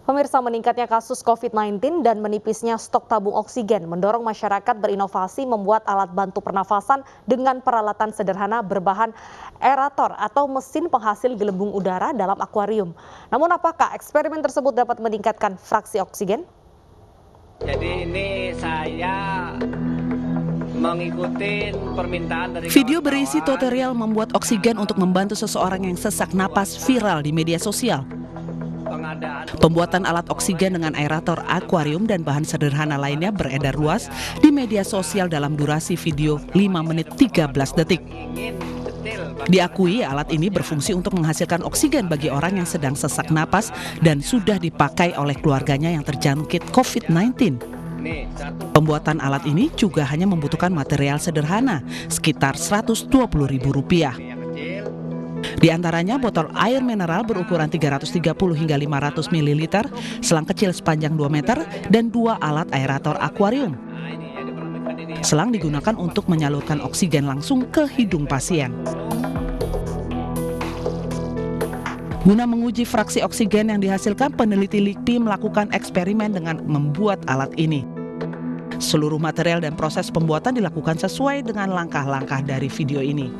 Pemirsa, meningkatnya kasus COVID-19 dan menipisnya stok tabung oksigen mendorong masyarakat berinovasi membuat alat bantu pernafasan dengan peralatan sederhana berbahan aerator atau mesin penghasil gelembung udara dalam akuarium. Namun apakah eksperimen tersebut dapat meningkatkan fraksi oksigen? Jadi ini saya mengikuti permintaan dari video berisi tutorial membuat oksigen untuk membantu seseorang yang sesak napas viral di media sosial. Pembuatan alat oksigen dengan aerator akuarium dan bahan sederhana lainnya beredar luas di media sosial dalam durasi video 5 menit 13 detik. Diakui alat ini berfungsi untuk menghasilkan oksigen bagi orang yang sedang sesak napas dan sudah dipakai oleh keluarganya yang terjangkit COVID-19. Pembuatan alat ini juga hanya membutuhkan material sederhana, sekitar Rp120.000. Di antaranya botol air mineral berukuran 330 hingga 500 ml, selang kecil sepanjang 2 meter, dan 2 alat aerator akuarium. Selang digunakan untuk menyalurkan oksigen langsung ke hidung pasien. Guna menguji fraksi oksigen yang dihasilkan, peneliti LIPI melakukan eksperimen dengan membuat alat ini. Seluruh material dan proses pembuatan dilakukan sesuai dengan langkah-langkah dari video ini.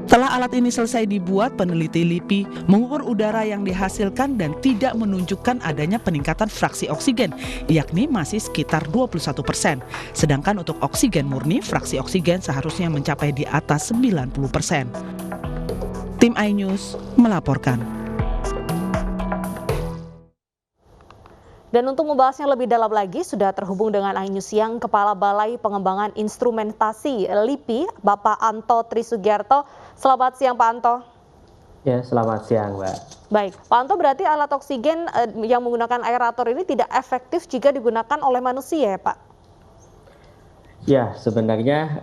Setelah alat ini selesai dibuat, peneliti LIPI mengukur udara yang dihasilkan dan tidak menunjukkan adanya peningkatan fraksi oksigen, yakni masih sekitar 21%. Sedangkan untuk oksigen murni, fraksi oksigen seharusnya mencapai di atas 90%. Tim iNews melaporkan. Dan untuk membahasnya lebih dalam lagi, sudah terhubung dengan iNews Siang Kepala Balai Pengembangan Instrumentasi LIPI, Bapak Anto Trisugiarto. Selamat siang, Pak Anto. Ya, selamat siang, Mbak. Baik, Pak Anto, berarti alat oksigen yang menggunakan aerator ini tidak efektif jika digunakan oleh manusia ya, Pak? Ya, sebenarnya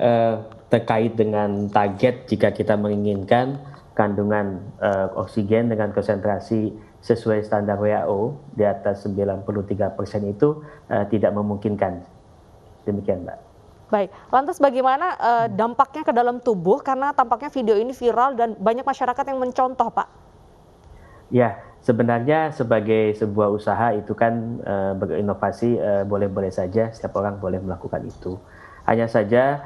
terkait dengan target jika kita menginginkan kandungan oksigen dengan konsentrasi sesuai standar WHO di atas 93% itu tidak memungkinkan. Demikian, Mbak. Baik, lantas bagaimana dampaknya ke dalam tubuh karena tampaknya video ini viral dan banyak masyarakat yang mencontoh, Pak? Ya, sebenarnya sebagai sebuah usaha itu kan berinovasi boleh-boleh saja, setiap orang boleh melakukan itu. Hanya saja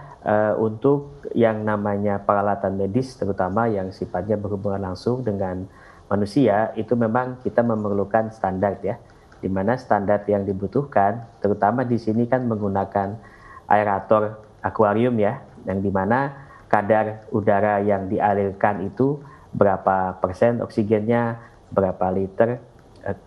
untuk yang namanya peralatan medis terutama yang sifatnya berhubungan langsung dengan manusia, itu memang kita memerlukan standar ya, di mana standar yang dibutuhkan terutama di sini kan menggunakan aerator akuarium ya, yang dimana kadar udara yang dialirkan itu berapa persen oksigennya, berapa liter,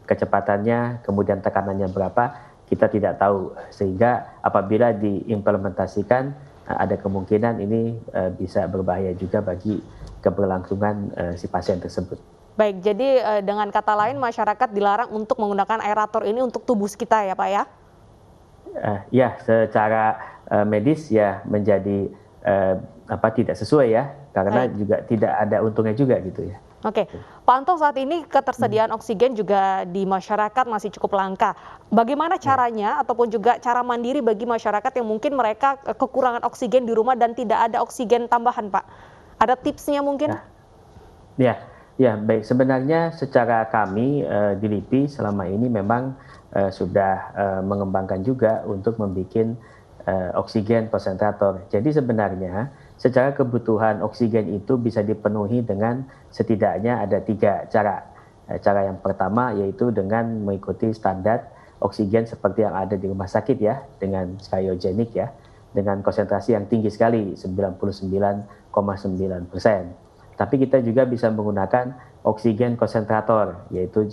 kecepatannya, kemudian tekanannya berapa, kita tidak tahu. Sehingga apabila diimplementasikan, ada kemungkinan ini bisa berbahaya juga bagi keberlangsungan si pasien tersebut. Baik, jadi dengan kata lain masyarakat dilarang untuk menggunakan aerator ini untuk tubuh kita ya, Pak ya? Ya, secara medis ya menjadi tidak sesuai ya, karena juga tidak ada untungnya juga gitu ya. Oke, Pak Anto, saat ini ketersediaan oksigen juga di masyarakat masih cukup langka. Bagaimana caranya ataupun juga cara mandiri bagi masyarakat yang mungkin mereka kekurangan oksigen di rumah dan tidak ada oksigen tambahan, Pak? Ada tipsnya mungkin? Ya, baik. Sebenarnya secara kami di LIPI selama ini memang sudah mengembangkan juga untuk membuat oksigen konsentrator. Jadi sebenarnya secara kebutuhan oksigen itu bisa dipenuhi dengan setidaknya ada 3 cara. Cara yang pertama yaitu dengan mengikuti standar oksigen seperti yang ada di rumah sakit ya, dengan cryogenik ya, dengan konsentrasi yang tinggi sekali, 99,9%. Tapi kita juga bisa menggunakan oksigen konsentrator, yaitu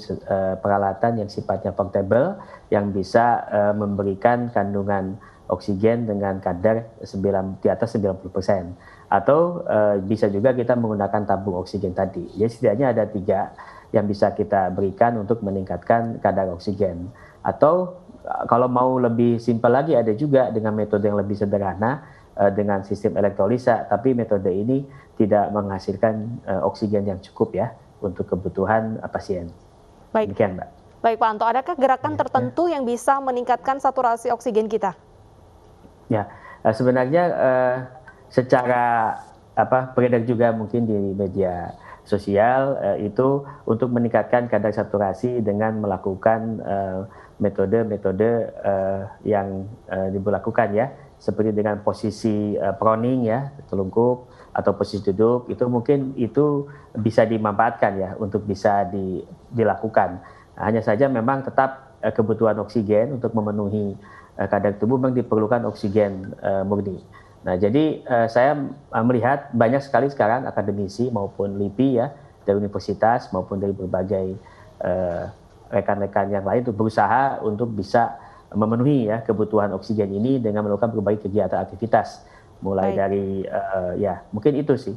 peralatan yang sifatnya portable yang bisa memberikan kandungan oksigen dengan kadar di atas 90%. Atau bisa juga kita menggunakan tabung oksigen tadi. Jadi setidaknya ada 3 yang bisa kita berikan untuk meningkatkan kadar oksigen. Atau kalau mau lebih simpel lagi ada juga dengan metode yang lebih sederhana, dengan sistem elektrolisa, tapi metode ini tidak menghasilkan oksigen yang cukup ya untuk kebutuhan pasien. Baik. Demikian, Mbak. Baik, Pak Anto, adakah gerakan tertentu yang bisa meningkatkan saturasi oksigen kita? Ya, sebenarnya secara beredar juga mungkin di media sosial itu untuk meningkatkan kadar saturasi dengan melakukan metode-metode yang diberlakukan ya, seperti dengan posisi proning ya, telungkup atau posisi duduk, itu mungkin itu bisa dimanfaatkan ya untuk bisa dilakukan. Hanya saja memang tetap kebutuhan oksigen untuk memenuhi kadar tubuh memang diperlukan oksigen murni. Nah, jadi saya melihat banyak sekali sekarang akademisi maupun LIPI ya dari universitas maupun dari berbagai rekan-rekan yang lain untuk berusaha untuk bisa memenuhi ya kebutuhan oksigen ini dengan melakukan berbagai kegiatan aktivitas, mulai dari ya mungkin itu sih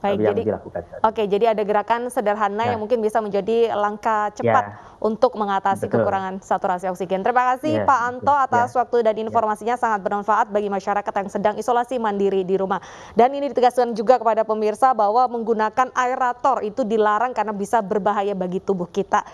yang dilakukan. Oke, jadi ada gerakan sederhana yang mungkin bisa menjadi langkah cepat untuk mengatasi kekurangan saturasi oksigen. Terima kasih Pak Anto atas waktu dan informasinya, sangat bermanfaat bagi masyarakat yang sedang isolasi mandiri di rumah. Dan ini ditegaskan juga kepada pemirsa bahwa menggunakan aerator itu dilarang karena bisa berbahaya bagi tubuh kita.